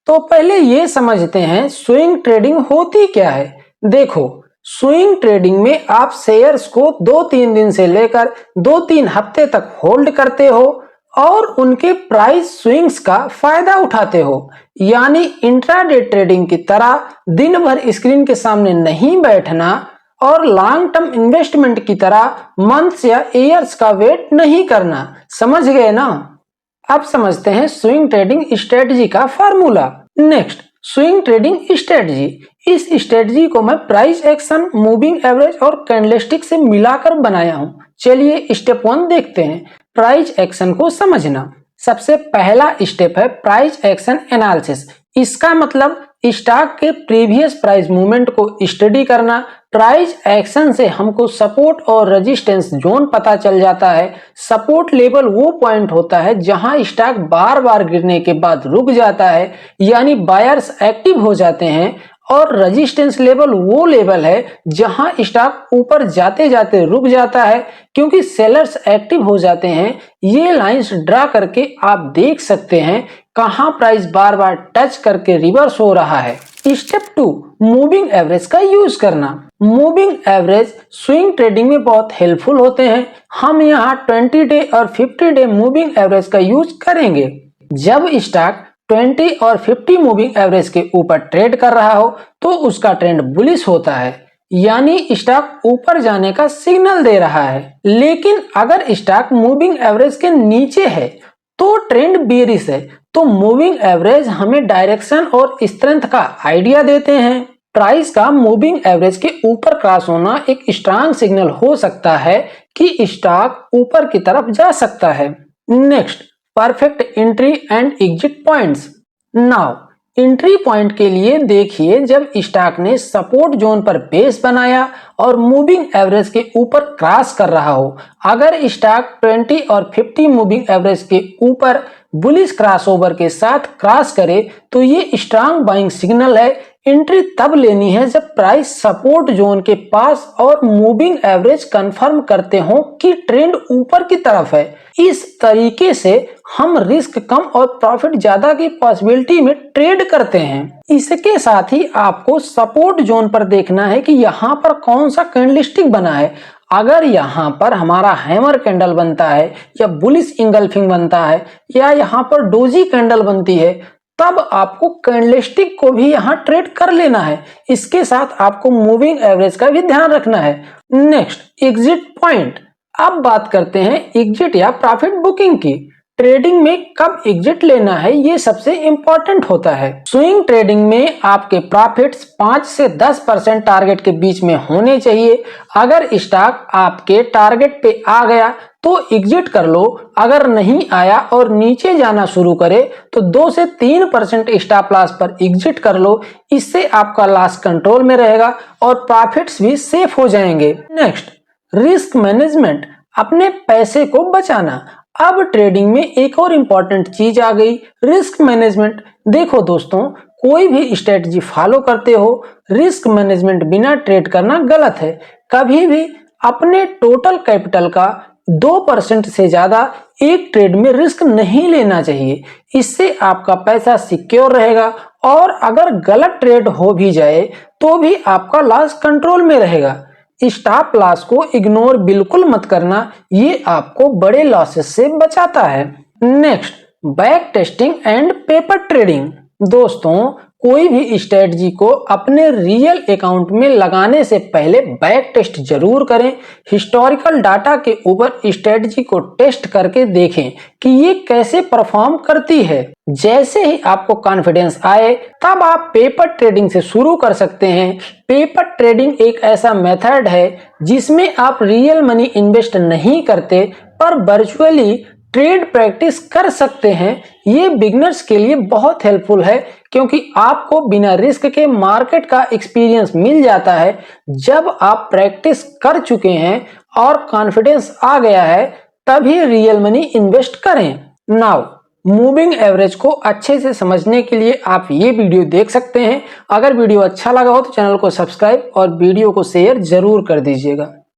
तो पहले ये समझते हैं स्विंग ट्रेडिंग होती क्या है। देखो, स्विंग ट्रेडिंग में आप शेयर्स को 2-3 दिन से लेकर 2-3 हफ्ते तक होल्ड करते हो और उनके प्राइस स्विंग्स का फायदा उठाते हो। यानी इंट्राडे ट्रेडिंग की तरह दिन भर स्क्रीन के सामने नहीं बैठना और लॉन्ग टर्म इन्वेस्टमेंट की तरह मंथ्स या ईयर्स का वेट नहीं करना। समझ गए ना? अब समझते हैं स्विंग ट्रेडिंग स्ट्रेटजी का formula. Next, swing trading strategy. इस स्ट्रेटजी को मैं प्राइस एक्शन, मूविंग एवरेज और कैंडलस्टिक से मिलाकर बनाया हूं। चलिए स्टेप 1 देखते हैं, प्राइस एक्शन को समझना। सबसे पहला स्टेप है प्राइस एक्शन एनालिसिस। इसका मतलब स्टॉक के प्रीवियस प्राइस मूवमेंट को स्टडी करना। प्राइस एक्शन से हमको सपोर्ट और रेजिस्टेंस जोन पता चल जाता है। सपोर्ट लेवल वो पॉइंट होता है जहां स्टॉक बार बार गिरने के बाद रुक जाता है, यानी बायर्स एक्टिव हो जाते हैं। और रेजिस्टेंस लेवल वो लेवल है जहां स्टॉक ऊपर जाते जाते रुक जाता है क्योंकि सेलर्स एक्टिव हो जाते हैं। ये लाइंस ड्रा करके आप देख सकते हैं कहां प्राइस बार बार टच करके रिवर्स हो रहा है। स्टेप 2, मूविंग एवरेज का यूज करना। मूविंग एवरेज स्विंग ट्रेडिंग में बहुत हेल्पफुल होते हैं। हम यहाँ 20 डे और 50 डे मूविंग एवरेज का यूज करेंगे। जब स्टॉक 20 और 50 मूविंग एवरेज के ऊपर ट्रेड कर रहा हो तो उसका ट्रेंड बुलिश होता है, यानी स्टॉक ऊपर जाने का सिग्नल दे रहा है। लेकिन अगर स्टॉक मूविंग एवरेज के नीचे है तो ट्रेंड बेरिश है। तो मूविंग एवरेज हमें डायरेक्शन और स्ट्रेंथ का आइडिया देते हैं। प्राइस का मूविंग एवरेज के ऊपर क्रॉस होना एक स्ट्रांग सिग्नल हो सकता है कि स्टॉक ऊपर की तरफ जा सकता है। Next, perfect entry and exit points. Now entry point के लिए देखिए, जब स्टॉक ने सपोर्ट जोन पर बेस बनाया और मूविंग एवरेज के ऊपर क्रॉस कर रहा हो। अगर स्टॉक 20 और 50 मूविंग एवरेज के ऊपर बुलिश क्रॉसओवर के साथ क्रॉस करे तो ये स्ट्रांग बाइंग सिग्नल है। एंट्री तब लेनी है जब प्राइस सपोर्ट जोन के पास और मूविंग एवरेज कंफर्म करते हो कि ट्रेंड ऊपर की तरफ है। इस तरीके से हम रिस्क कम और प्रॉफिट ज्यादा की पॉसिबिलिटी में ट्रेड करते हैं। इसके साथ ही आपको सपोर्ट जोन पर देखना है कि यहाँ पर कौन सा कैंडलस्टिक बना है। अगर यहाँ पर हमारा हैमर कैंडल बनता है या बुलिश इंगल्फिंग बनता है या यहाँ पर डोजी कैंडल बनती है, तब आपको कैंडलस्टिक को भी यहाँ ट्रेड कर लेना है। इसके साथ आपको मूविंग एवरेज का भी ध्यान रखना है। Next, exit point. अब बात करते हैं एग्जिट या प्रॉफिट बुकिंग की। ट्रेडिंग में कब एग्जिट लेना है ये सबसे इंपॉर्टेंट होता है। स्विंग ट्रेडिंग में आपके प्रॉफिट्स 5 से 10% टारगेट के बीच में होने चाहिए। अगर स्टॉक आपके टारगेट पे आ गया तो एग्जिट कर लो। अगर नहीं आया और नीचे जाना शुरू करे तो 2 से 3% स्टॉप लॉस पर एग्जिट कर लो। इससे आपका लॉस कंट्रोल में रहेगा और प्रॉफिट्स भी सेफ हो जाएंगे। नेक्स्ट, रिस्क मैनेजमेंट, अपने पैसे को बचाना। अब ट्रेडिंग में एक और इम्पॉर्टेंट चीज आ गई, रिस्क मैनेजमेंट। देखो दोस्तों, कोई भी स्ट्रेटजी फॉलो करते हो, रिस्क मैनेजमेंट बिना ट्रेड करना गलत है। कभी भी अपने टोटल कैपिटल का 2% से ज्यादा एक ट्रेड में रिस्क नहीं लेना चाहिए। इससे आपका पैसा सिक्योर रहेगा और अगर गलत ट्रेड हो भी जाए तो भी आपका लॉस कंट्रोल में रहेगा। स्टॉप लॉस को इग्नोर बिल्कुल मत करना, ये आपको बड़े लॉसेस से बचाता है। Next, back testing and paper trading. दोस्तों, कोई भी स्ट्रेटजी को अपने रियल अकाउंट में लगाने से पहले बैक टेस्ट जरूर करें। हिस्टोरिकल डाटा के ऊपर स्ट्रेटजी को टेस्ट करके देखें कि ये कैसे परफॉर्म करती है। जैसे ही आपको कॉन्फिडेंस आए तब आप पेपर ट्रेडिंग से शुरू कर सकते हैं। पेपर ट्रेडिंग एक ऐसा मेथड है जिसमें आप रियल मनी इन्वेस्ट नहीं करते पर वर्चुअली ट्रेड प्रैक्टिस कर सकते हैं। ये बिगिनर्स के लिए बहुत हेल्पफुल है क्योंकि आपको बिना रिस्क के मार्केट का एक्सपीरियंस मिल जाता है। जब आप प्रैक्टिस कर चुके हैं और कॉन्फिडेंस आ गया है तभी रियल मनी इन्वेस्ट करें। नाउ, मूविंग एवरेज को अच्छे से समझने के लिए आप ये वीडियो देख सकते हैं। अगर वीडियो अच्छा लगा हो तो चैनल को सब्सक्राइब और वीडियो को शेयर जरूर कर दीजिएगा।